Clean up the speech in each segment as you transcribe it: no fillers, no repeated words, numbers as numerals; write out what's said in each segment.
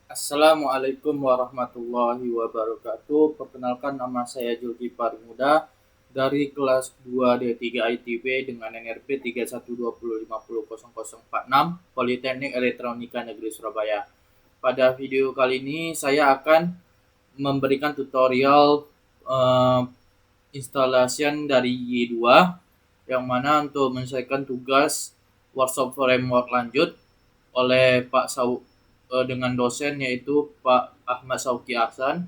Assalamualaikum warahmatullahi wabarakatuh. Perkenalkan, nama saya Julkipar Muda dari kelas 2D3 ITB dengan NRP 3120500046 Politeknik Elektronika Negeri Surabaya. Pada video kali ini saya akan memberikan tutorial eh, instalasi dari Y2 yang mana untuk menyelesaikan tugas workshop framework lanjut oleh dengan dosen yaitu Pak Ahmad Sauki Ahsan.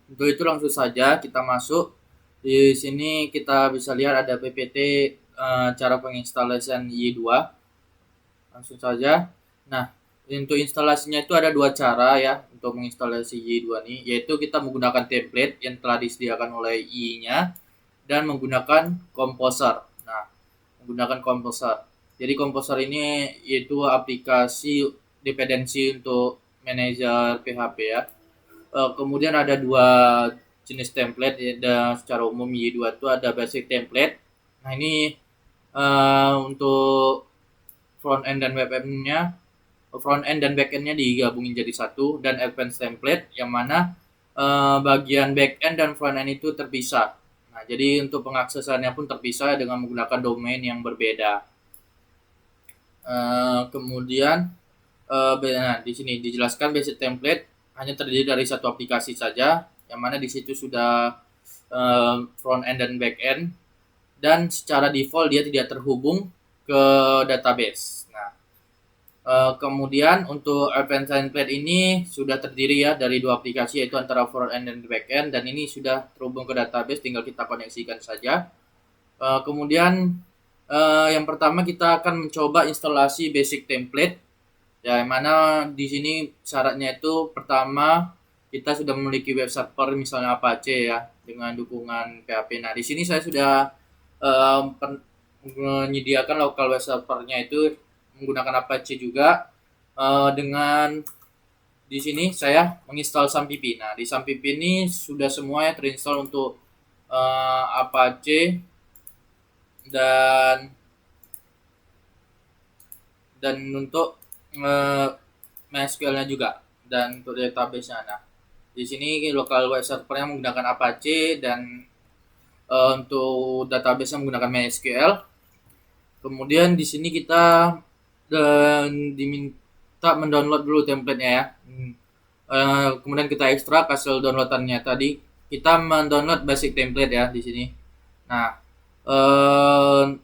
Untuk itu langsung saja kita masuk. Di sini kita bisa lihat ada PPT cara penginstalasian Y2. Langsung saja. Nah, untuk instalasinya itu ada dua cara ya untuk menginstalasi Y2 ini, yaitu kita menggunakan template yang telah disediakan oleh Y-nya dan menggunakan komposer. Nah, menggunakan komposer. Jadi komposer ini yaitu aplikasi dependensi untuk manajer PHP ya. Kemudian ada dua jenis template ya, dan secara umum Y2 itu ada basic template. Nah, ini untuk front end dan web end-nya, front end dan back end-nya digabungin jadi satu, dan advanced template yang mana bagian back end dan front end itu terpisah. Nah, jadi untuk pengaksesannya pun terpisah dengan menggunakan domain yang berbeda. Kemudian nah, di sini dijelaskan basic template hanya terdiri dari satu aplikasi saja, yang mana di situ sudah front end dan back end, dan secara default dia tidak terhubung ke database. Nah, kemudian untuk advanced template ini sudah terdiri ya dari dua aplikasi, yaitu antara front end dan back end, dan ini sudah terhubung ke database, tinggal kita koneksikan saja. Kemudian yang pertama kita akan mencoba instalasi basic template. Ya, yang mana di sini syaratnya itu pertama kita sudah memiliki web server misalnya Apache ya dengan dukungan PHP. Nah, di sini saya sudah menyediakan local web servernya itu menggunakan Apache juga, dengan di sini saya menginstal SAMPP. Nah, di SAMPP ini sudah semuanya terinstall untuk Apache dan untuk MySQL-nya juga, dan untuk database-nya. Nah, di sini local web server-nya menggunakan Apache dan untuk database-nya menggunakan MySQL. Kemudian di sini kita diminta mendownload dulu template-nya ya. Kemudian kita ekstrak hasil downloadannya tadi. Kita mendownload basic template ya di sini. Nah,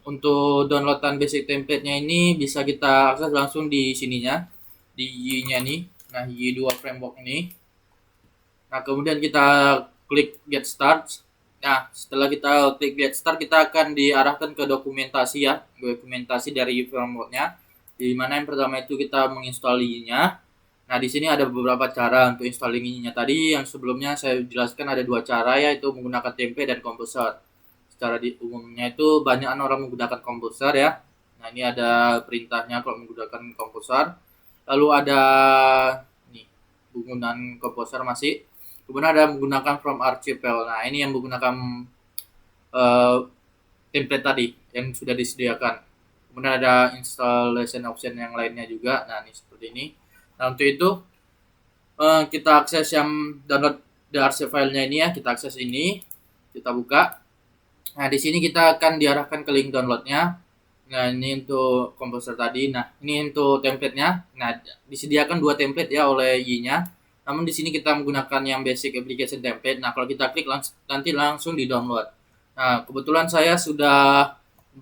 untuk downloadan basic template-nya ini bisa kita akses langsung di sininya, di Y-nya nih. Nah, Y2 framework ini. Nah, kemudian kita klik get start. Nah, setelah kita klik get start, kita akan diarahkan ke dokumentasi ya, dokumentasi dari framework-nya. Di mana yang pertama itu kita menginstal Y-nya. Nah, di sini ada beberapa cara untuk installing Y-nya. Tadi yang sebelumnya saya jelaskan ada dua cara, yaitu menggunakan template dan composer. Secara di umumnya itu banyak orang menggunakan komposer ya. Nah, ini ada perintahnya kalau menggunakan komposer. Lalu ada nih penggunaan komposer masih. Kemudian ada menggunakan from archipel. Nah, ini yang menggunakan uh, template tadi yang sudah disediakan. Kemudian ada installation option yang lainnya juga. Nah, ini seperti ini. Nah, untuk itu kita akses yang download the archive filenya ini ya. Kita akses ini, kita buka. Nah, di sini kita akan diarahkan ke link downloadnya. Nah, ini untuk komposer tadi. Nah, ini untuk template-nya. Nah, disediakan dua template ya oleh Y-nya. Namun di sini kita menggunakan yang basic application template. Nah, kalau kita klik nanti langsung di-download. Nah, kebetulan saya sudah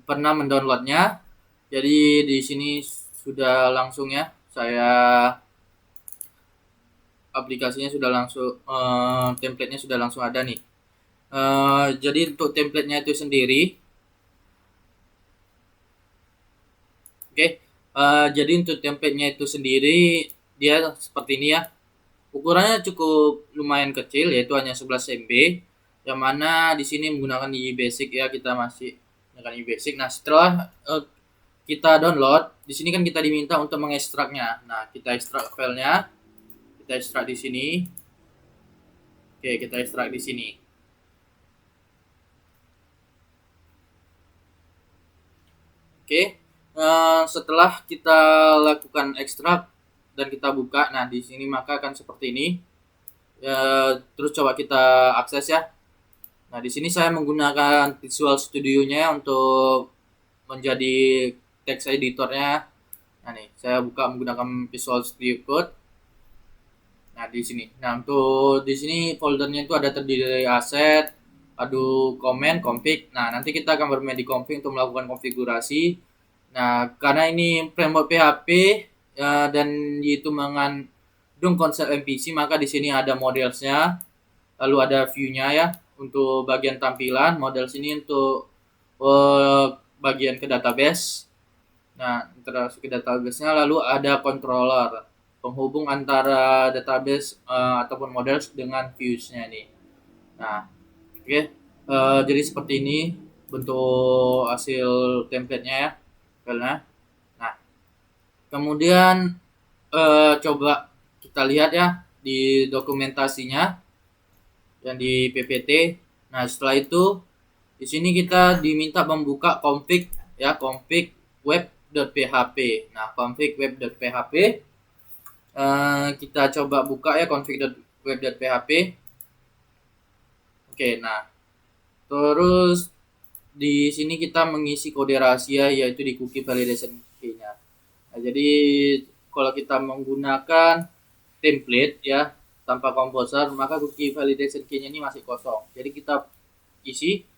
pernah mendownloadnya. Jadi di sini sudah langsung ya. Saya aplikasinya sudah langsung, template-nya sudah langsung ada nih. Jadi untuk template-nya itu sendiri, oke, jadi untuk template-nya itu sendiri dia seperti ini ya. Ukurannya cukup lumayan kecil, yaitu hanya 11 MB. Yang mana di sini menggunakan basic ya, kita masih menggunakan basic. Nah, setelah kita download, di sini kan kita diminta untuk mengekstraknya. Nah, kita ekstrak filenya, kita ekstrak di sini. Oke, kita ekstrak di sini. Oke, setelah kita lakukan ekstrak, dan kita buka. Nah, di sini maka akan seperti ini. Terus coba kita akses ya. Nah, di sini saya menggunakan Visual Studio-nya untuk menjadi text editornya. Nah, nih saya buka menggunakan Visual Studio Code. Nah, di sini. Nah, untuk di sini foldernya itu ada terdiri dari aset, comment, config. Nah, nanti kita akan bermain di config untuk melakukan konfigurasi. Nah, karena ini framework PHP dan itu mengandung konsep MVC, maka di sini ada modelsnya, lalu ada view-nya ya untuk bagian tampilan. Model sini untuk bagian ke database. Nah, interaksi ke database-nya, lalu ada controller penghubung antara database ataupun models dengan views-nya nih. Nah, oke. Jadi seperti ini bentuk hasil template-nya ya. Nah, kemudian coba kita lihat ya di dokumentasinya yang di PPT. Nah, setelah itu di sini kita diminta membuka config ya, config web.php. Nah, config web.php kita coba buka ya config.web.php. Oke, nah terus di sini kita mengisi kode rahasia yaitu di cookie validation key-nya. Nah, jadi kalau kita menggunakan template ya tanpa komposer, maka cookie validation key-nya ini masih kosong. Jadi kita isi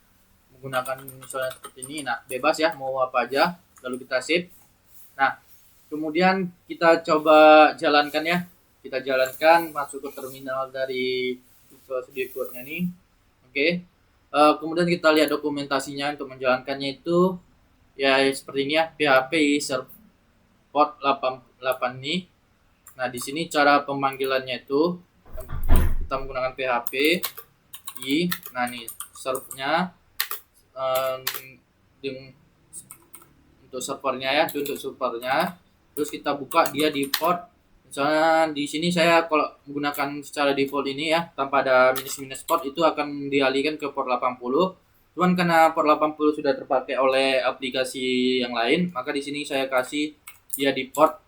menggunakan misalnya seperti ini. Nah, bebas ya mau apa aja, lalu kita save. Nah, kemudian kita coba jalankan ya. Kita jalankan masuk ke terminal dari Visual Studio Code-nya ini. Oke. Kemudian kita lihat dokumentasinya untuk menjalankannya itu ya seperti ini ya, PHP serve port 88 ini. Nah, di sini cara pemanggilannya itu kita menggunakan PHP i. Nah, nih serve-nya untuk servernya ya, untuk servernya. Terus kita buka dia di port. Misalnya di sini saya kalau menggunakan secara default ini ya, tanpa ada minus port itu akan dialihkan ke port 80. Cuman karena port 80 sudah terpakai oleh aplikasi yang lain, maka di sini saya kasih dia di port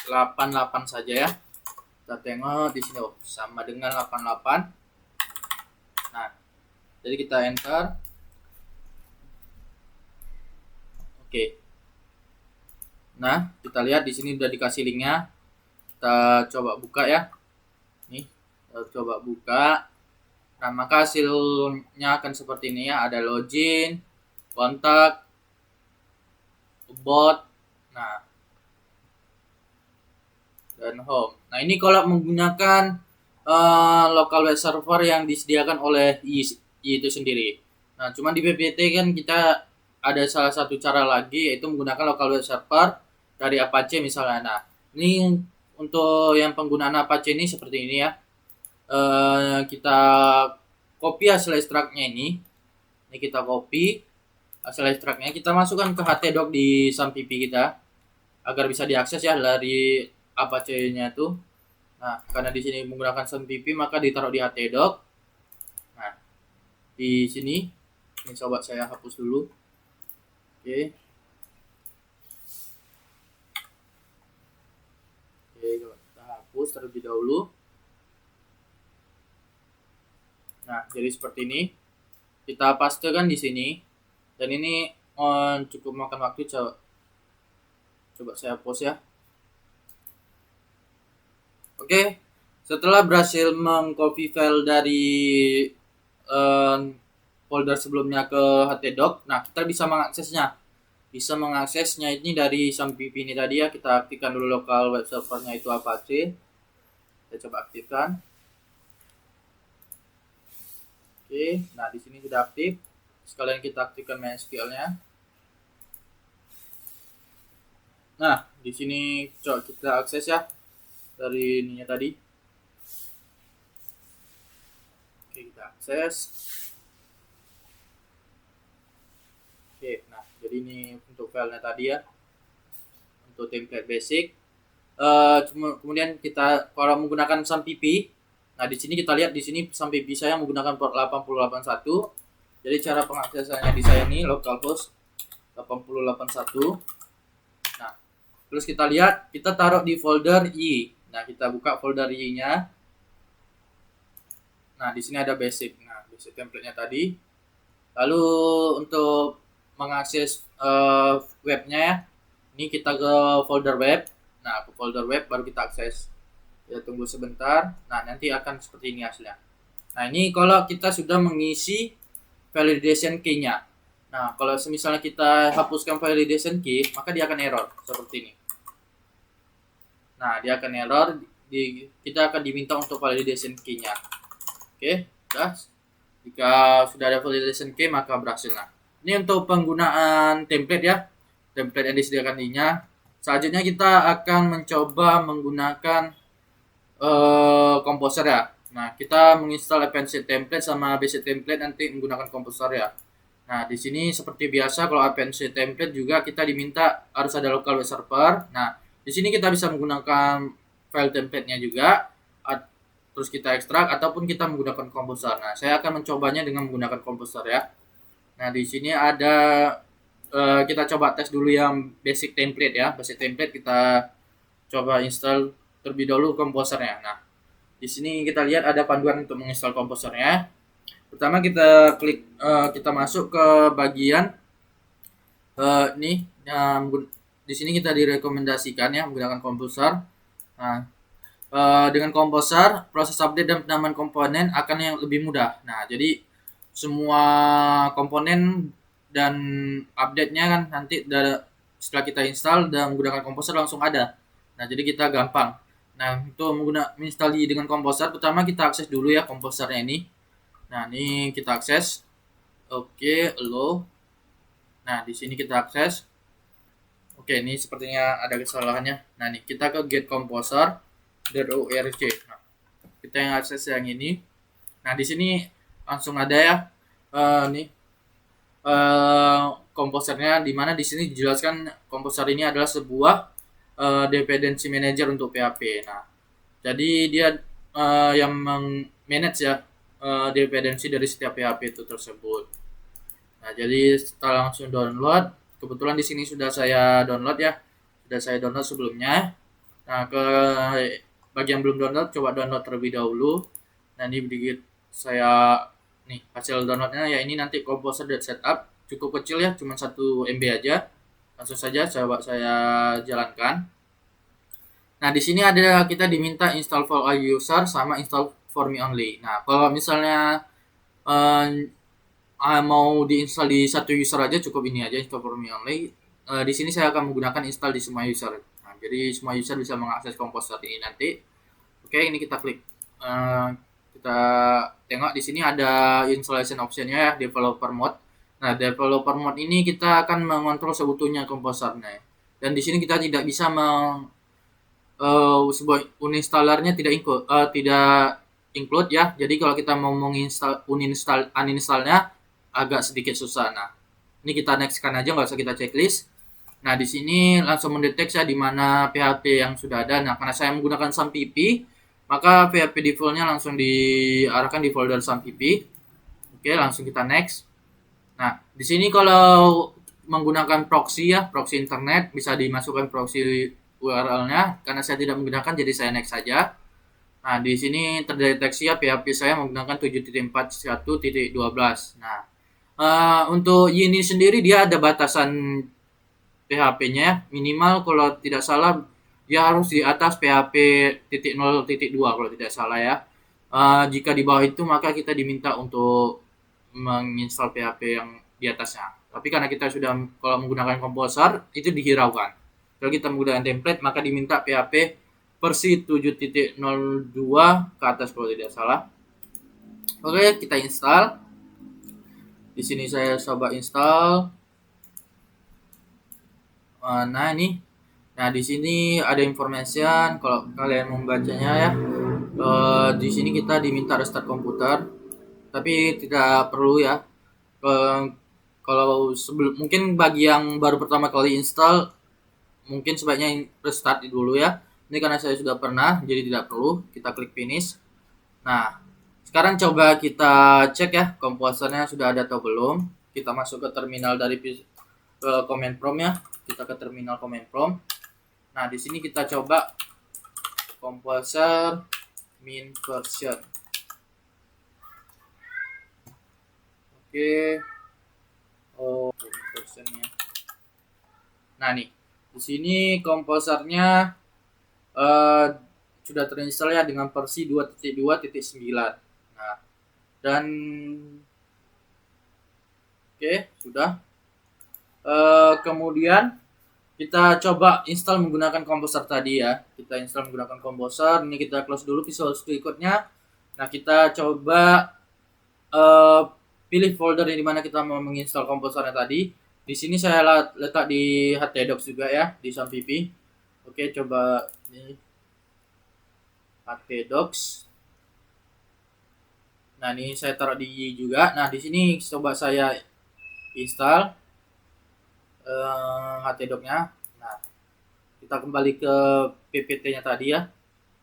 88 saja ya. Kita tengok di sini sama dengan 88. Nah, jadi kita enter. Oke. Nah, kita lihat di sini udah dikasih linknya. Kita coba buka ya. Nih, kita coba buka. Nah, maka hasilnya akan seperti ini ya. Ada login, kontak, about, nah, dan home. Nah, ini kalau menggunakan local web server yang disediakan oleh I itu sendiri. Nah, cuma di PPT kan kita ada salah satu cara lagi yaitu menggunakan local web server dari Apache misalnya. Nah, ini untuk yang penggunaan Apache ini seperti ini ya. Kita copy hasil extract-nya ini. Ini kita copy hasil extract-nya, kita masukkan ke htdoc di SAMPP kita agar bisa diakses ya dari Apache-nya itu. Nah, karena di sini menggunakan SAMPP maka ditaruh di htdoc. Nah, di sini ini coba saya hapus dulu. Oke. Kita hapus terlebih dahulu. Nah, jadi seperti ini. Kita pastekan di sini. Dan ini cukup makan waktu. Coba saya post ya. Oke. Setelah berhasil mengcopy file dari folder sebelumnya ke htdoc, nah kita bisa mengaksesnya. Bisa mengaksesnya ini dari SAMPP ini tadi ya. Kita aktifkan dulu local web servernya itu Apache. Kita coba aktifkan. Oke, nah di sini sudah aktif. Sekalian kita aktifkan MySQL-nya. Nah, di sini coba kita akses ya dari ininya tadi. Oke, kita akses. Oke, nah jadi ini untuk filenya tadi ya, untuk template basic. Kemudian kita kalau menggunakan SAMPP, nah di sini kita lihat di sini SAMPP saya menggunakan port 8081. Jadi cara pengaksesannya di saya ini localhost 8081. Nah, terus kita lihat, kita taruh di folder Y. Nah, kita buka folder Y-nya. Nah, di sini ada basic. Nah, basic template-nya tadi. Lalu untuk mengakses webnya ya, ini kita ke folder web. Nah, ke folder web baru kita akses. Ya, tunggu sebentar. Nah, nanti akan seperti ini hasilnya. Nah, ini kalau kita sudah mengisi validation key-nya. Nah, kalau misalnya kita hapuskan validation key, maka dia akan error seperti ini. Nah, dia akan error. Kita akan diminta untuk validation key-nya. Oke, sudah. Jika sudah ada validation key, maka berhasil. Nah, ini untuk penggunaan template ya. Template yang disediakan ini-nya. Selanjutnya kita akan mencoba menggunakan Composer ya. Nah, kita menginstal AppNC template sama basic template nanti menggunakan Composer ya. Nah, di sini seperti biasa kalau AppNC template juga kita diminta harus ada local web server. Nah, di sini kita bisa menggunakan file template-nya juga, terus kita ekstrak ataupun kita menggunakan Composer. Nah, saya akan mencobanya dengan menggunakan Composer ya. Nah, di sini ada kita coba tes dulu yang basic template ya. Basic template kita coba install terlebih dahulu Composernya. Nah, di sini kita lihat ada panduan untuk menginstal Composernya. Pertama kita klik, kita masuk ke bagian nih. Di sini kita direkomendasikan ya menggunakan Composer. Nah, dengan Composer proses update dan penambahan komponen akan yang lebih mudah. Nah, jadi semua komponen dan update-nya kan nanti setelah kita install dan menggunakan Composer langsung ada. Nah, jadi kita gampang. Nah, untuk menginstal dengan Composer, pertama kita akses dulu ya Composernya ini. Nah, ini kita akses. Oke, allow. Nah, di sini kita akses. Oke, ini sepertinya ada kesalahannya. Nah, nih kita ke get composer.org. Nah, kita yang akses yang ini. Nah, di sini langsung ada ya. Nih Composernya, di mana di sini dijelaskan Composer ini adalah sebuah dependency manager untuk PHP. Nah, jadi dia yang manage ya dependency dari setiap PHP itu tersebut. Nah, jadi setelah langsung download, kebetulan di sini sudah saya download ya, sudah saya download sebelumnya. Nah, ke bagi yang belum download, coba download terlebih dahulu. Nah, ini sedikit saya nih hasil downloadnya ya, ini nanti composer.setup, cukup kecil ya, cuma 1 MB aja. Langsung saja coba saya jalankan. Nah, di sini ada kita diminta install for all user sama install for me only. Nah, kalau misalnya mau diinstal di satu user aja cukup ini aja, install for me only. Di sini saya akan menggunakan install di semua user. Nah, jadi semua user bisa mengakses Composer ini nanti. Oke, ini kita klik. Kita tengok di sini ada installation optionnya ya, developer mode. Nah, developer mode ini kita akan mengontrol seutuhnya Composernya. Dan di sini kita tidak bisa sebuah uninstallernya tidak include ya. Jadi kalau kita mau uninstallnya agak sedikit susah. Nah, ini kita nextkan aja, nggak usah kita checklist. Nah, di sini langsung mendeteksi ya di mana PHP yang sudah ada. Nah, karena saya menggunakan SAMPP, maka PHP default-nya langsung diarahkan di folder SAMPP. Oke, langsung kita next. Nah, di sini kalau menggunakan proxy ya, proxy internet, bisa dimasukkan proxy URL-nya. Karena saya tidak menggunakan, jadi saya next saja. Nah, di sini terdeteksi ya PHP saya menggunakan 7.41.12. Nah, untuk ini sendiri dia ada batasan PHP-nya, minimal kalau tidak salah dia harus di atas PHP 0.2 kalau tidak salah ya. Jika di bawah itu maka kita diminta untuk menginstal PHP yang di atasnya. Tapi karena kita sudah kalau menggunakan Composer itu dihiraukan. Kalau kita menggunakan template maka diminta PHP versi 7.02 ke atas kalau tidak salah. Oke, kita install. Di sini saya coba install. Nah, ini. Nah, di sini ada information kalau kalian membacanya ya. Di sini kita diminta restart komputer. Tapi tidak perlu ya. Kalau mungkin bagi yang baru pertama kali install mungkin sebaiknya restart dulu ya. Ini karena saya sudah pernah, jadi tidak perlu. Kita klik finish. Nah, sekarang coba kita cek ya Composernya sudah ada atau belum. Kita masuk ke terminal dari command prompt ya. Kita ke terminal command prompt. Nah, di sini kita coba Composer min version. Oke. Oh, min versionnya. Nah, nih. Di sini komposernya sudah terinstall ya dengan versi 2.2.9. Nah, dan oke, sudah. Kemudian kita coba install menggunakan Composer tadi ya. Kita install menggunakan Composer. Ini kita close dulu visual berikutnya. Nah, kita coba pilih folder yang dimana kita mau menginstal Composernya tadi. Di sini saya letak di htdocs juga ya, di SAMPP. Oke, coba ini htdocs. Nah, ini saya taruh di juga. Nah, di sini coba saya install htdocs-nya. Nah, kita kembali ke ppt-nya tadi ya.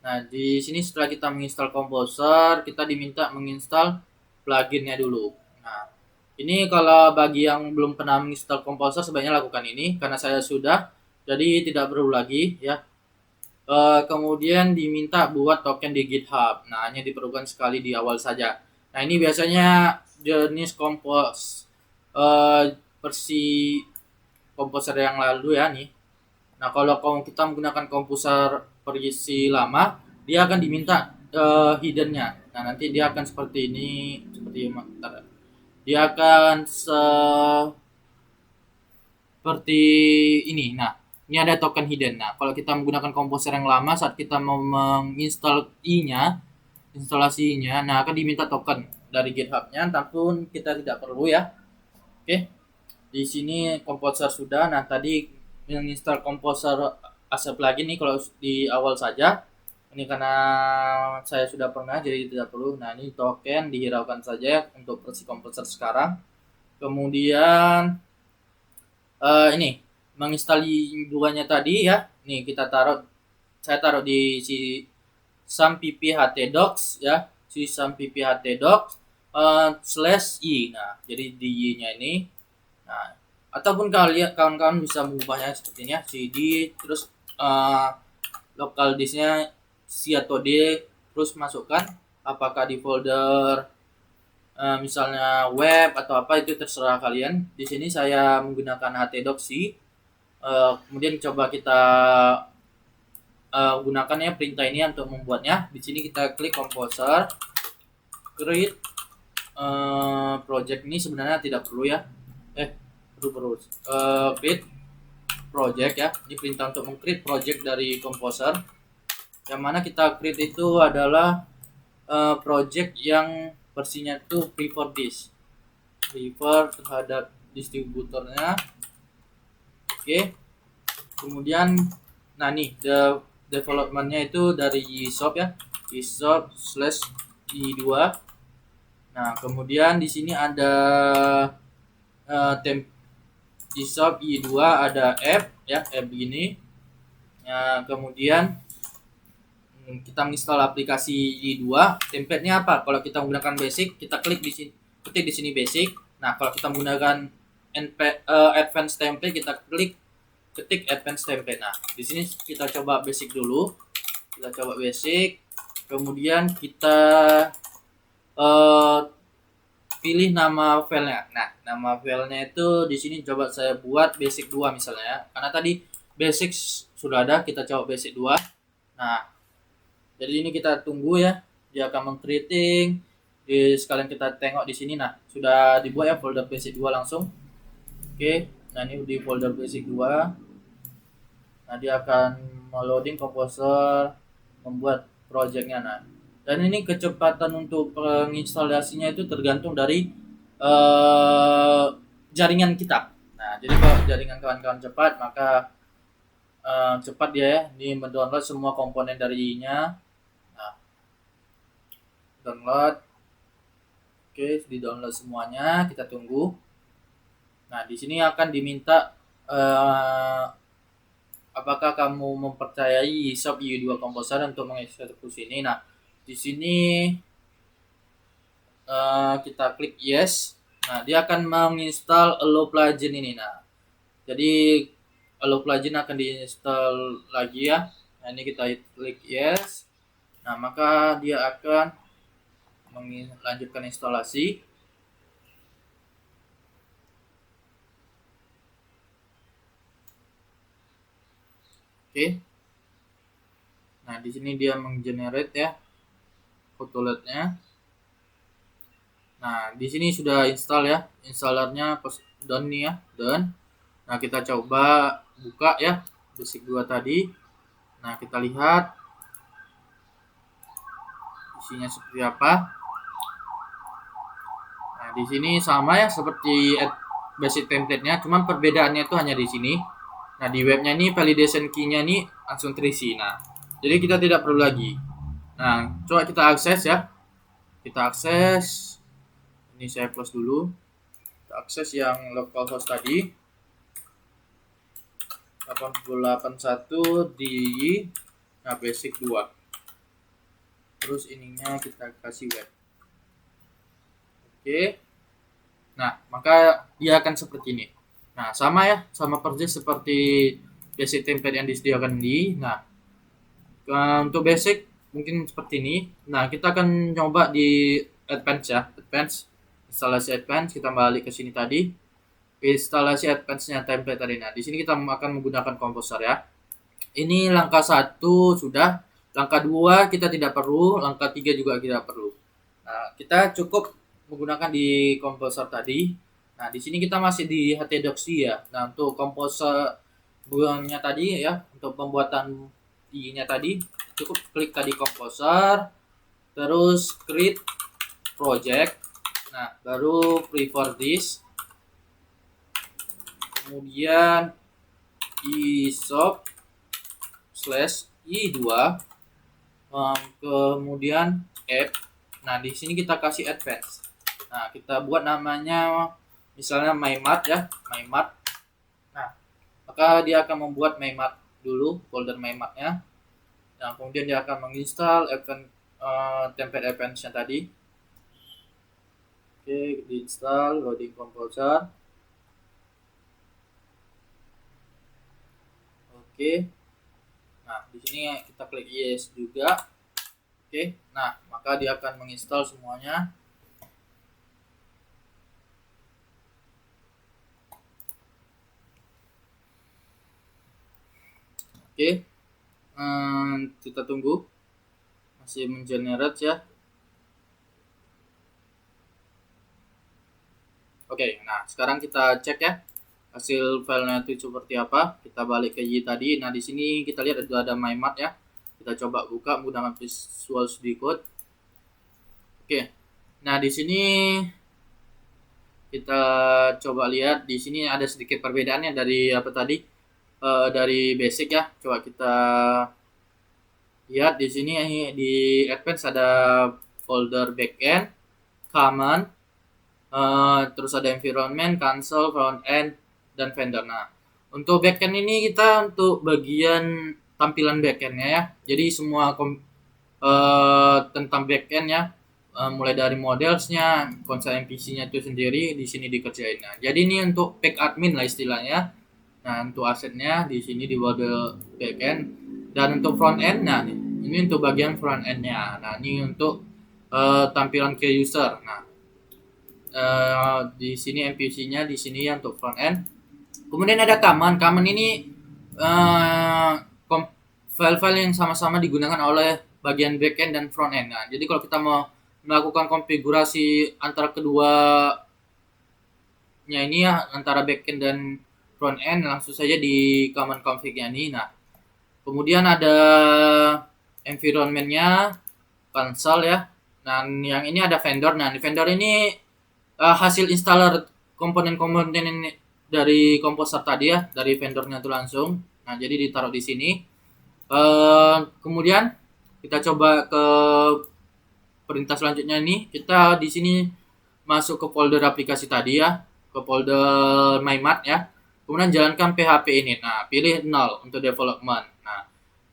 Nah, di sini setelah kita menginstal Composer, kita diminta menginstal pluginnya dulu. Nah, ini kalau bagi yang belum pernah menginstal Composer sebaiknya lakukan ini karena saya sudah, jadi tidak perlu lagi ya. Kemudian diminta buat token di GitHub. Nah, hanya diperlukan sekali di awal saja. Nah, ini biasanya jenis versi Composer yang lalu ya nih. Nah, kalau kita menggunakan Composer versi lama, dia akan diminta hiddennya. Nah, nanti dia akan seperti ini, dia akan seperti ini. Nah, ini ada token hidden. Nah, kalau kita menggunakan Composer yang lama, saat kita mau menginstal instalasinya, nah akan diminta token dari GitHub-nya, tapi kita tidak perlu ya. Oke, di sini Composer sudah. Nah, tadi menginstal Composer as a plugin nih kalau di awal saja. Ini karena saya sudah pernah jadi tidak perlu. Nah, ini token dihiraukan saja untuk versi Composer sekarang. Kemudian ini menginstal duanya tadi ya. Nih saya taruh di si SAMPP htdocs ya, si SAMPP htdocs /i. Nah, jadi di y-nya ini. Nah, ataupun kawan-kawan bisa mengubahnya seperti ini ya, cd terus local disknya C atau D, terus masukkan apakah di folder misalnya web atau apa, itu terserah kalian. Di sini saya menggunakan htdocs C. Kemudian coba kita gunakan ya perintah ini untuk membuatnya. Di sini kita klik Composer, create project. Ini sebenarnya tidak perlu ya. Perlu create project ya. Ini perintah untuk meng-create project dari Composer. Yang mana kita create itu adalah project yang versinya itu prefer disk, prefer terhadap distributornya. Oke. Kemudian nah nih developmentnya itu dari YSOP ya, YSOP/i2. Nah, kemudian di sini ada YSOP i2, ada app ya, app begini. Ya, kemudian kita menginstal aplikasi i2. Template-nya apa? Kalau kita menggunakan basic, kita klik di sini, ketik di sini basic. Nah, kalau kita menggunakan advanced template, kita ketik advanced template. Nah, di sini kita coba basic dulu. Kita coba basic. Kemudian kita pilih nama filenya. Nah, nama filenya itu di sini coba saya buat basic 2 misalnya ya. Karena tadi basic sudah ada, kita coba basic 2. Nah, jadi ini kita tunggu ya, dia akan meng-creating. Sekalian kita tengok di sini. Nah, sudah dibuat ya folder basic 2 langsung. Oke, nah ini di folder basic 2. Nah, dia akan meloading Composer, membuat projectnya. Nah, dan ini kecepatan untuk penginstalasinya itu tergantung dari jaringan kita. Nah, jadi kalau jaringan kawan-kawan cepat, maka cepat dia ya, ini mendownload semua komponen dari nya. Nah, download. Oke, di download semuanya, kita tunggu. Nah, di sini akan diminta apakah kamu mempercayai YSOP i2 Composer untuk mengeksekusi ini. Nah, di sini kita klik yes. Nah, dia akan menginstal allow plugin ini. Nah, jadi kalau plugin akan diinstal lagi ya. Nah, ini kita klik yes. Nah, maka dia akan melanjutkan instalasi. Oke. Nah, di sini dia menggenerate ya Photolab-nya. Nah, di sini sudah install ya. Installernya done nih ya, done. Nah, kita coba buka ya Basic 2 tadi. Nah, kita lihat isinya seperti apa. Nah, di sini sama ya seperti basic template-nya, cuman perbedaannya itu hanya di sini. Nah, di webnya ini validation key-nya ini langsung terisi. Nah, jadi kita tidak perlu lagi. Nah, coba kita akses ya. Kita akses. Ini saya close dulu. Kita akses yang localhost tadi. 8081 di basic 2. Terus ininya kita kasih web. Oke. Nah, maka dia akan seperti ini. Nah, sama ya, sama persis seperti basic template yang disediakan di. Nah, untuk basic mungkin seperti ini. Nah, kita akan coba di advance ya, advance, instalasi advance. Kita balik ke sini tadi, instalasi advance-nya template tadi. Nah, di sini kita akan menggunakan Composer ya. Ini langkah 1 sudah, langkah 2 kita tidak perlu, langkah 3 juga tidak perlu. Nah, kita cukup menggunakan di Composer tadi. Nah, di sini kita masih di htdocs ya. Nah, untuk Composer bulannya tadi ya, untuk pembuatan i-nya tadi, cukup klik tadi Composer, terus create project. Nah, baru prefer this. Kemudian ishop/i2, kemudian app. Nah, di sini kita kasih advance. Nah, kita buat namanya misalnya MyMart ya, MyMart. Nah, maka dia akan membuat MyMart dulu, folder MyMart-nya. Nah, kemudian dia akan menginstal event template events-nya tadi. Oke, diinstal, loading Composer. Oke. Nah, di sini kita klik yes juga. Oke. Nah, maka dia akan menginstal semuanya. Oke. Kita tunggu. Masih mengenerate ya. Oke, nah sekarang kita cek ya hasil filenya itu seperti apa. Kita balik ke Y tadi. Nah, di sini kita lihat ada MyMart ya. Kita coba buka menggunakan Visual Studio Code. Oke. Nah, di sini kita coba lihat, di sini ada sedikit perbedaannya dari apa tadi, dari basic ya. Coba kita lihat di sini di advance ada folder backend, common, terus ada environment, console, front end, dan vendor. Nah, untuk backend ini kita untuk bagian tampilan backendnya ya. Jadi semua tentang backend ya, mulai dari modelsnya, konsol MPC-nya itu sendiri di sini dikerjain. Nah, jadi ini untuk pack admin lah istilahnya. Nah, untuk asetnya di sini di model backend, dan untuk front end. Nah, ini untuk bagian front end-nya. Nah, ini untuk tampilan ke user. Nah, di sini MPC-nya di sini ya untuk front end. Kemudian ada common. Common ini file-file yang sama-sama digunakan oleh bagian backend dan front end. Nah, jadi kalau kita mau melakukan konfigurasi antara keduanya ini ya, antara backend dan front end, langsung saja di common config-nya ini. Nah, kemudian ada environment-nya, console ya. Nah, yang ini ada vendor. Nah, di vendor ini hasil installer komponen-komponen ini dari Composer tadi ya, dari vendornya itu langsung. Nah, jadi ditaruh di sini. Kemudian kita coba ke perintah selanjutnya ini. Kita di sini masuk ke folder aplikasi tadi ya, ke folder MyMart ya. Kemudian jalankan PHP ini. Nah, pilih 0 untuk development.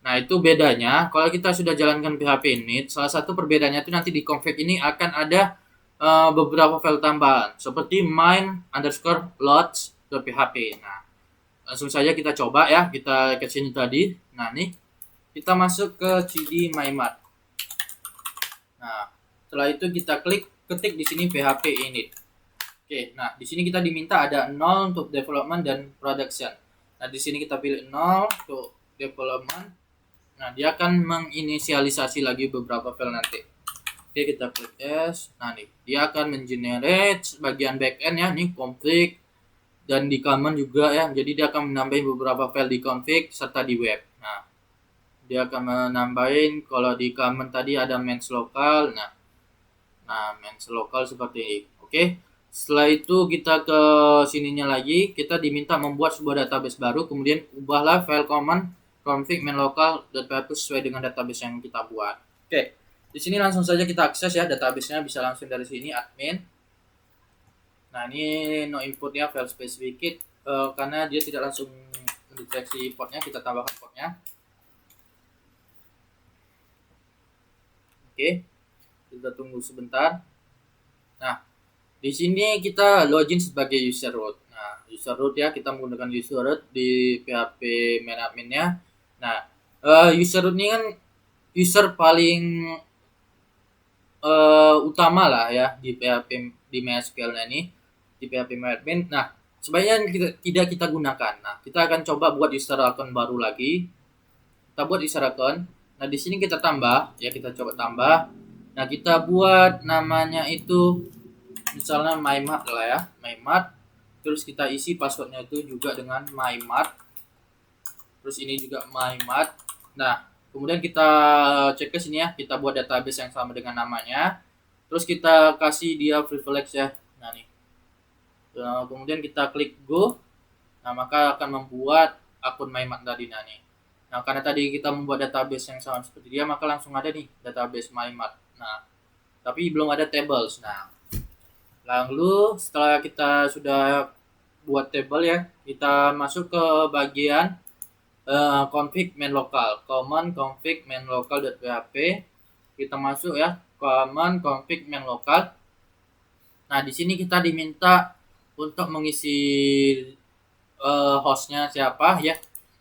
Nah, itu bedanya. Kalau kita sudah jalankan PHP init, salah satu perbedaannya itu nanti di config ini akan ada beberapa file tambahan seperti main_loads.php. Nah, langsung saja kita coba ya, kita ke sini tadi. Nah, nih kita masuk ke CD MyMart. Nah, setelah itu kita ketik di sini PHP init. Oke, nah di sini kita diminta ada 0 untuk development dan production. Nah, di sini kita pilih 0 untuk development. Nah, dia akan menginisialisasi lagi beberapa file nanti. Oke, kita klik yes. Nah, nih dia akan mengenerate bagian backend ya, nih config dan di command juga ya. Jadi dia akan menambahin beberapa file di config serta di web. Nah, dia akan menambahin kalau di command tadi ada main local. Nah, main local seperti ini. Oke. Setelah itu kita ke sininya lagi, kita diminta membuat sebuah database baru, kemudian ubahlah file command config main local .php sesuai dengan database yang kita buat. Oke. Di sini langsung saja kita akses ya, database-nya bisa langsung dari sini admin. Nah, ini no inputnya file specific karena dia tidak langsung mendeteksi portnya, kita tambahkan portnya. Oke, kita tunggu sebentar. Nah, di sini kita login sebagai user root. Nah, user root ya, kita menggunakan user root di PHP main adminnya. Nah, user root ini kan user paling utama lah ya di PHP di MySQL ini, di PHP main admin. Nah, sebaiknya tidak kita gunakan. Nah, kita akan coba buat user account baru lagi. Kita buat user account. Nah, di sini kita tambah ya, kita coba tambah. Nah, kita buat namanya itu misalnya MyMart lah ya, MyMart. Terus kita isi passwordnya itu juga dengan MyMart. Terus ini juga MyMart. Nah, kemudian kita cek ke sini ya, kita buat database yang sama dengan namanya. Terus kita kasih dia privilege ya. Nah, nih. Kemudian kita klik go. Nah, maka akan membuat akun MyMart tadi. Nah, nih. Nah, karena tadi kita membuat database yang sama seperti dia, maka langsung ada nih database MyMart. Nah, tapi belum ada tables. Nah, lalu setelah kita sudah buat table ya, kita masuk ke bagian config main local, command config main local.php. Kita masuk ya, command config main local. Nah, di sini kita diminta untuk mengisi hostnya siapa ya.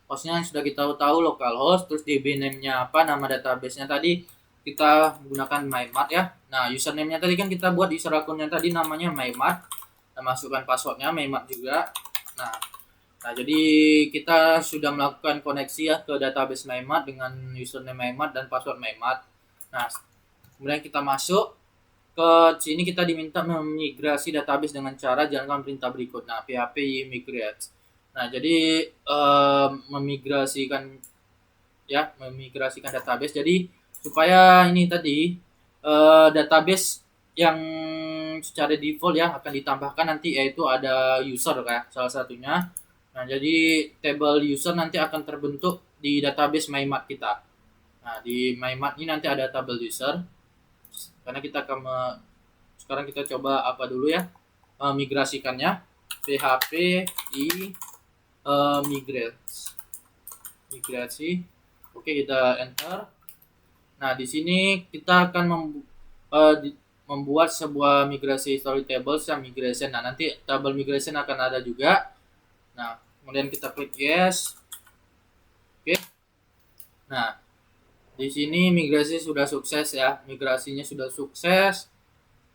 Hostnya yang sudah kita tahu localhost, terus DB name-nya apa, nama database-nya tadi kita menggunakan MyMart ya. Nah, username-nya tadi kan kita buat user akunnya tadi namanya MyMart. Kita masukkan passwordnya MyMart juga. Nah, jadi kita sudah melakukan koneksi ya ke database MyMart dengan username MyMart dan password MyMart. Nah, kemudian kita masuk ke sini, kita diminta memigrasi database dengan cara jalankan perintah berikut. Nah, php migrate. Nah, jadi memigrasikan database. Jadi supaya ini tadi database yang secara default ya akan ditambahkan nanti, yaitu ada user ya salah satunya. Nah, jadi table user nanti akan terbentuk di database MyMart kita. Nah, di MyMart ini nanti ada table user. Karena kita akan sekarang kita coba apa dulu ya, migrasikannya. php i migrasi. Oke, kita enter. Nah, di sini kita akan membuat sebuah migrasi story tables yang migration. Nah, nanti table migration akan ada juga. Nah, kemudian kita klik yes. Oke. Nah, di sini migrasi sudah sukses ya. Migrasinya sudah sukses.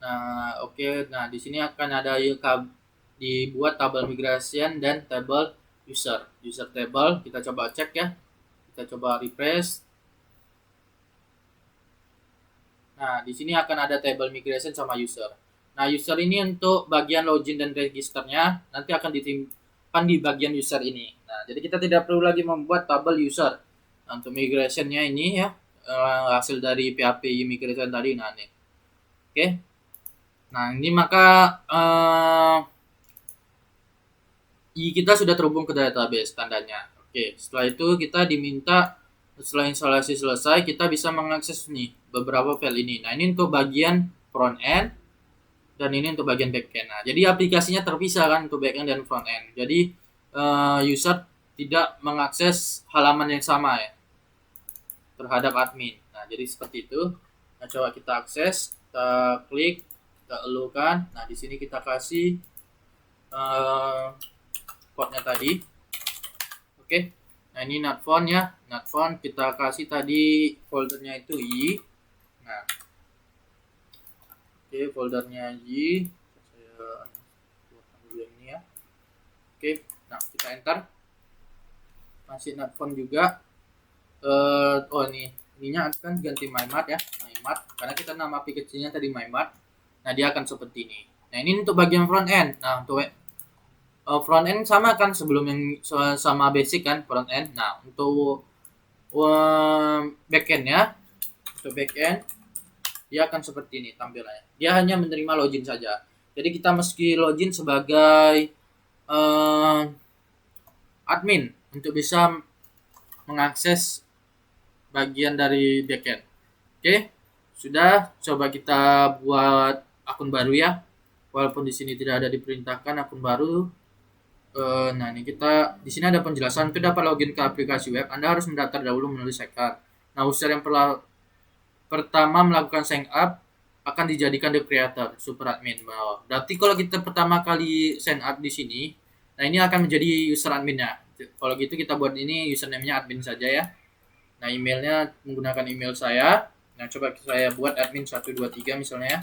Nah, oke. Nah, di sini akan ada dibuat tabel migration dan tabel user table. Kita coba cek ya, kita coba refresh. Nah, di sini akan ada table migration sama user. Nah, user ini untuk bagian login dan registernya nanti akan disimpan di bagian user ini. Nah, jadi kita tidak perlu lagi membuat tabel user. Nah, untuk migrationnya ini ya, hasil dari PHP migration tadi. Nah, ini oke. Nah, ini maka kita sudah terhubung ke database tandanya. Oke, setelah itu kita diminta setelah instalasi selesai, kita bisa mengakses nih beberapa file ini. Nah, ini untuk bagian front end dan ini untuk bagian back end. Nah, jadi aplikasinya terpisah kan untuk back end dan front end. Jadi user tidak mengakses halaman yang sama ya terhadap admin. Nah, jadi seperti itu. Nah, coba kita akses, kita klik, kita elukan. Nah, di sini kita kasih code-nya tadi. Oke. Nah, ini not found ya. Not found kita kasih tadi foldernya itu y. Nah, oke, foldernya y. Saya buat dulu yang ini ya. Oke. Nah, kita enter. Masih not found juga. Oh ininya akan ganti MyMart ya, MyMart karena kita nama API kecilnya tadi MyMart. Nah, dia akan seperti ini. Nah, ini untuk bagian front end. Nah, untuk front end sama kan sebelum yang sama basic kan front end. Nah, untuk back end ya. Untuk back end dia akan seperti ini tampilannya. Dia hanya menerima login saja. Jadi kita meski login sebagai admin untuk bisa mengakses bagian dari backend. Oke, sudah. Coba kita buat akun baru ya. Walaupun di sini tidak ada diperintahkan akun baru. Nah, ini kita di sini ada penjelasan untuk dapat login ke aplikasi web. Anda harus mendaftar dahulu melalui sign up. Nah, user yang pertama melakukan sign up akan dijadikan the creator, super admin. Berarti kalau kita pertama kali sign up di sini, nah ini akan menjadi user adminnya. Kalau gitu kita buat ini username-nya admin saja ya. Nah, emailnya menggunakan email saya. Nah, coba saya buat admin123 misalnya ya.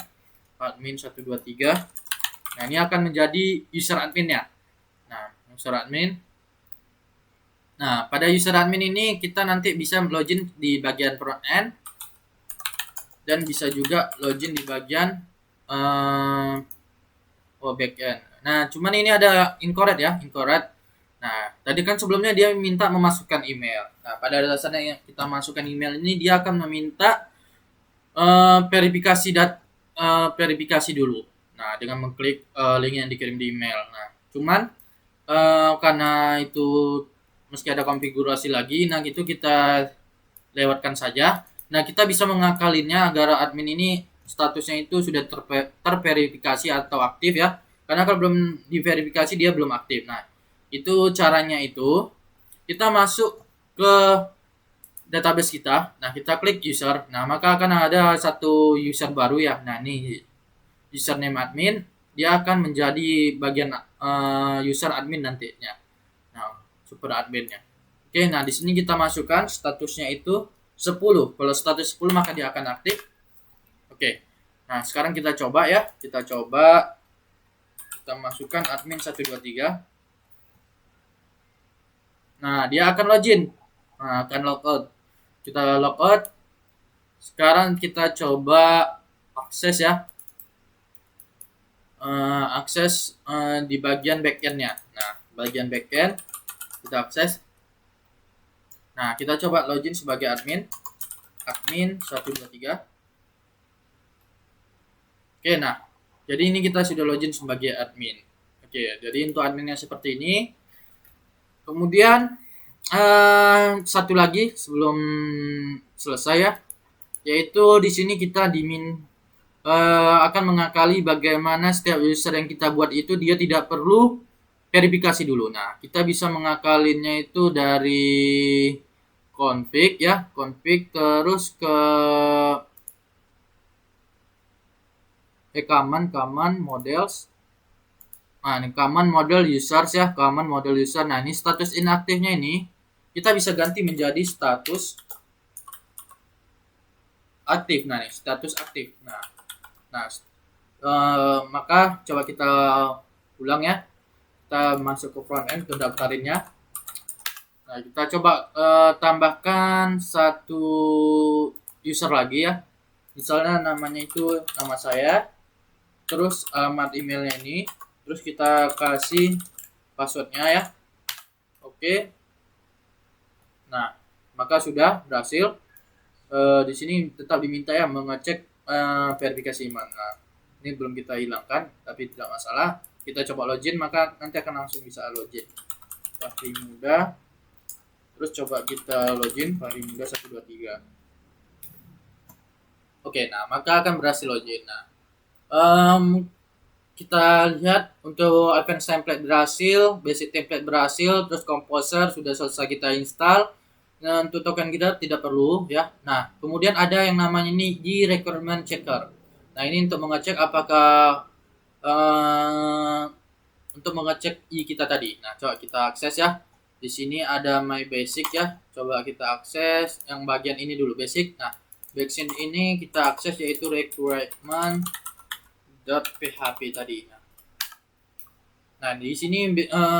Admin123. Nah, ini akan menjadi user adminnya. Nah, user admin. Nah, pada user admin ini kita nanti bisa login di bagian front end dan bisa juga login di bagian back end. Nah, cuman ini ada incorrect ya, incorrect. Nah, tadi kan sebelumnya dia minta memasukkan email. Nah, pada dasarnya yang kita masukkan email ini dia akan meminta verifikasi dulu. Nah, dengan mengklik link yang dikirim di email. Nah, cuman karena itu meski ada konfigurasi lagi, nah itu kita lewatkan saja. Nah, kita bisa mengakalinnya agar admin ini statusnya itu sudah terverifikasi atau aktif ya. Karena kalau belum diverifikasi dia belum aktif. Nah, itu caranya itu kita masuk ke database kita. Nah, kita klik user. Nah, maka akan ada satu user baru ya. Nah, ini username admin, dia akan menjadi bagian user admin nantinya. Nah, super adminnya. Oke, nah di sini kita masukkan statusnya itu 10. Kalau status 10 maka dia akan aktif. Oke. Nah, sekarang kita coba ya. Kita coba kita masukkan admin123. Nah, dia akan login. Nah, akan logout. Kita logout. Sekarang kita coba akses ya. Akses di bagian backend-nya. Nah, bagian backend kita akses. Nah, kita coba login sebagai admin. Admin123. Oke, nah. Jadi ini kita sudah login sebagai admin. Oke, jadi untuk adminnya seperti ini. Kemudian satu lagi sebelum selesai ya, yaitu di sini kita akan mengakali bagaimana setiap user yang kita buat itu dia tidak perlu verifikasi dulu. Nah, kita bisa mengakalinya itu dari config ya, config terus ke command models. Nah, ini command model users ya, command model user. Nah, ini status inaktifnya ini kita bisa ganti menjadi status aktif. Nah, ini status aktif. Nah, maka coba kita ulang ya. Kita masuk ke front end, kita daftarinnya. Nah, kita coba tambahkan satu user lagi ya. Misalnya namanya itu nama saya, terus alamat emailnya ini. Terus kita kasih passwordnya ya. Oke. Nah, maka sudah berhasil. Di sini tetap diminta ya mengecek verifikasi email. Nah, ini belum kita hilangkan, tapi tidak masalah. Kita coba login, maka nanti akan langsung bisa login. Fahri Muda. Terus coba kita login Fahri Muda 123. Oke, nah maka akan berhasil login. Nah, kita lihat untuk advanced template berhasil, basic template berhasil, terus composer sudah selesai kita install. Nah, untuk token kita tidak perlu ya. Nah, kemudian ada yang namanya ini di requirement checker. Nah, ini untuk mengecek apakah untuk mengecek i kita tadi. Nah, coba kita akses ya. Di sini ada My Basic ya. Coba kita akses yang bagian ini dulu, Basic. Nah, Basic ini kita akses yaitu requirement.php tadi. Nah, di sini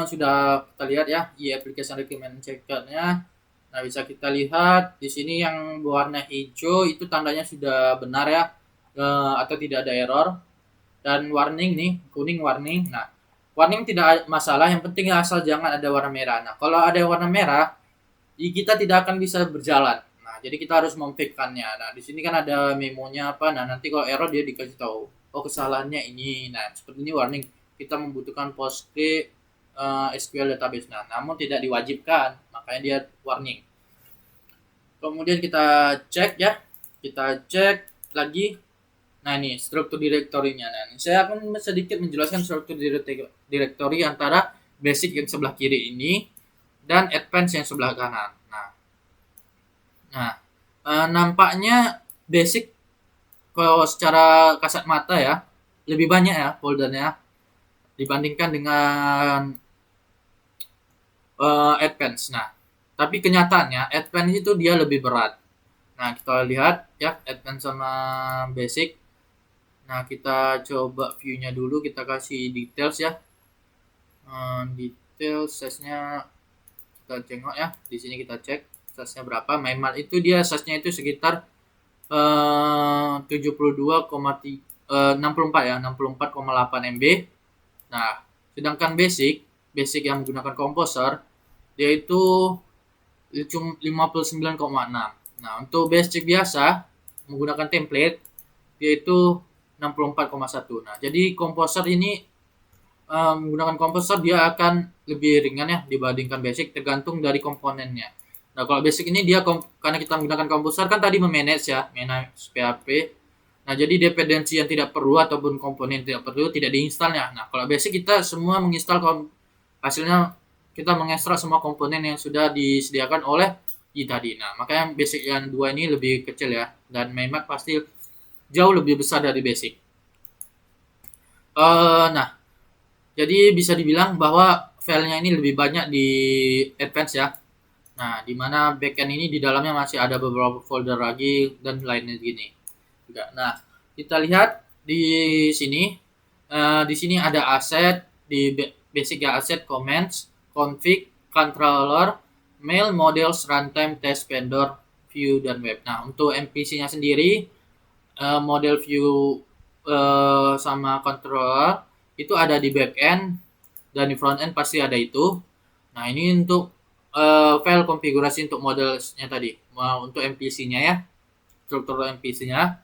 sudah kita lihat ya, application requirement checker-nya. Nah, bisa kita lihat di sini yang berwarna hijau itu tandanya sudah benar ya, atau tidak ada error. Dan warning nih, kuning warning. Nah, warning tidak masalah, yang penting asal jangan ada warna merah. Nah, kalau ada warna merah, kita tidak akan bisa berjalan. Nah, jadi kita harus memfixkannya. Nah, di sini kan ada memonya apa. Nah, nanti kalau error dia dikasih tahu, oh kesalahannya ini. Nah, seperti ini warning. Kita membutuhkan Postgre SQL database. Nah, namun tidak diwajibkan, makanya dia warning. Kemudian kita cek ya. Kita cek lagi. Nah, ini struktur direktorinya. Nah, saya akan sedikit menjelaskan struktur direktori antara basic yang sebelah kiri ini dan advance yang sebelah kanan. Nah, nampaknya basic kalau secara kasat mata ya lebih banyak ya foldernya dibandingkan dengan advance. Nah, tapi kenyataannya advance itu dia lebih berat. Nah, kita lihat ya advance sama basic. Nah, kita coba view-nya dulu, kita kasih details ya. Details size-nya kita tengok ya. Di sini kita cek size-nya berapa. MyMart itu dia size-nya itu sekitar 64,8 MB. Nah, sedangkan basic yang menggunakan komposer dia itu 59,6. Nah, untuk basic biasa menggunakan template yaitu 64,1. Nah, jadi komposer ini menggunakan komposer dia akan lebih ringan ya dibandingkan basic, tergantung dari komponennya. Nah, kalau basic ini dia karena kita menggunakan komposer kan tadi manage PHP. Nah, jadi dependensi yang tidak perlu ataupun komponen yang tidak perlu tidak diinstalnya. Nah, kalau basic kita semua menginstal hasilnya kita mengekstrak semua komponen yang sudah disediakan oleh tadi. Nah, makanya basic yang dua ini lebih kecil ya, dan MyMart pasti jauh lebih besar dari basic. Nah, jadi bisa dibilang bahwa filenya ini lebih banyak di advance ya. Nah, di mana backend ini di dalamnya masih ada beberapa folder lagi dan lainnya gini. Juga. Nah, kita lihat di sini. Di sini ada aset di basic ya, aset, comments, config, controller, mail, models, runtime, test, vendor, view, dan web. Nah, untuk MPC-nya sendiri, model view sama controller itu ada di backend dan di frontend pasti ada itu. Nah, ini untuk file konfigurasi untuk modelnya tadi. Untuk MPC-nya ya, struktur MPC-nya.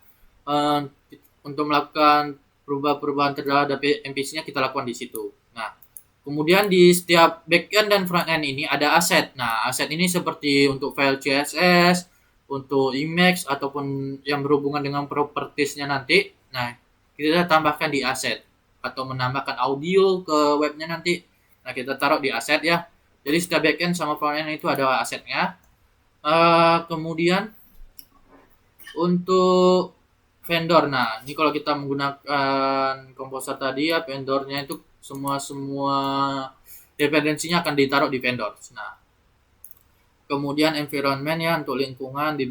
Untuk melakukan perubahan terhadap MPC-nya kita lakukan di situ. Nah, kemudian di setiap backend dan frontend ini ada aset. Nah, aset ini seperti untuk file CSS, untuk image ataupun yang berhubungan dengan propertiesnya nanti. Nah, kita tambahkan di aset atau menambahkan audio ke webnya nanti. Nah, kita taruh di aset ya. Jadi setiap backend sama frontend itu ada asetnya. Kemudian untuk vendor. Nah, ini kalau kita menggunakan komposer tadi ya, vendornya itu semua dependensinya akan ditaruh di vendor. Nah, kemudian environment ya untuk lingkungan di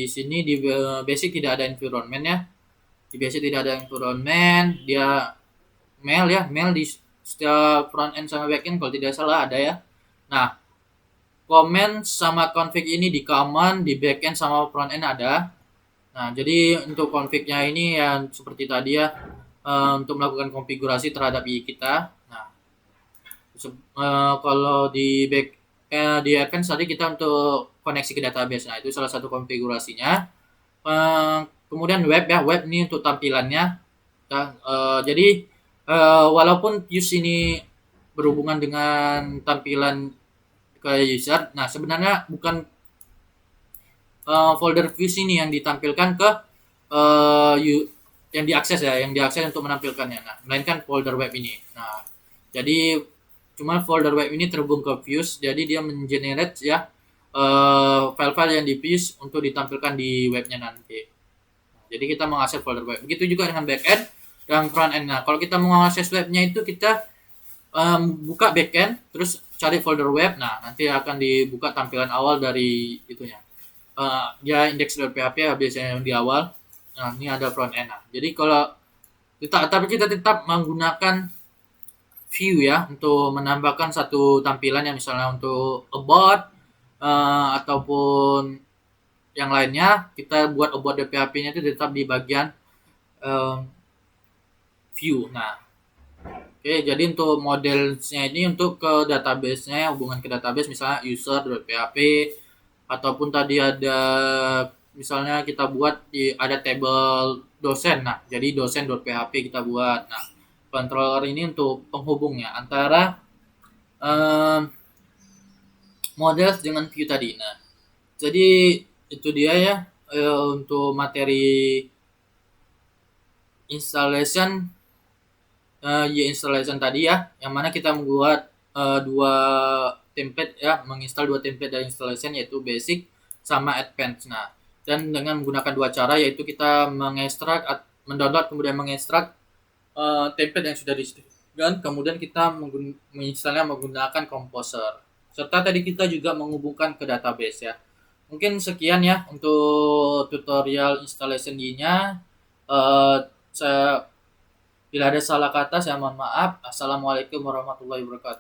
sini di basic tidak ada environment ya. Di basic tidak ada environment, dia mail ya, mail di setiap front end sama back end kalau tidak salah ada ya. Nah, comment sama config ini di common, di back end sama front end ada. Nah, jadi untuk config-nya ini yang seperti tadi ya, untuk melakukan konfigurasi terhadap IE kita. Nah, kalau di di advance tadi kita untuk koneksi ke database. Nah, itu salah satu konfigurasinya. Kemudian web ya, web ini untuk tampilannya. Nah, jadi walaupun views ini berhubungan dengan tampilan ke user, nah sebenarnya bukan folder views ini yang ditampilkan ke yang diakses ya, yang diakses untuk menampilkannya. Nah, melainkan folder web ini. Nah, jadi cuma folder web ini terhubung ke views, jadi dia mengenerate ya file-file yang di views untuk ditampilkan di webnya nanti. Nah, jadi kita mengakses folder web. Begitu juga dengan backend dan front end. Nah, kalau kita mau mengakses webnya itu kita buka backend, terus cari folder web. Nah, nanti akan dibuka tampilan awal dari itunya. Dia index.php ya, biasanya di awal. Nah, ini ada front end. Nah, jadi kalau kita tetap menggunakan view ya untuk menambahkan satu tampilan yang misalnya untuk about ataupun yang lainnya, kita buat about PHP-nya itu tetap di bagian um, view. Nah, oke, jadi untuk modelnya ini untuk ke database-nya, hubungan ke database misalnya user.php ataupun tadi ada misalnya kita buat ada table dosen. Nah, jadi dosen.php kita buat. Nah, controller ini untuk penghubungnya antara um, model dengan view tadi. Nah, jadi itu dia ya untuk materi installation installation tadi ya, yang mana kita membuat dua template ya, menginstal dua template dari installation yaitu basic sama advanced. Nah, dan dengan menggunakan dua cara yaitu kita mengekstrak, mendownload kemudian mengekstrak template yang sudah disediakan, kemudian kita menginstalnya menggunakan Composer. Serta tadi kita juga menghubungkan ke database ya. Mungkin sekian ya untuk tutorial installation-nya. Saya Bila ada salah kata, saya mohon maaf. Assalamualaikum warahmatullahi wabarakatuh.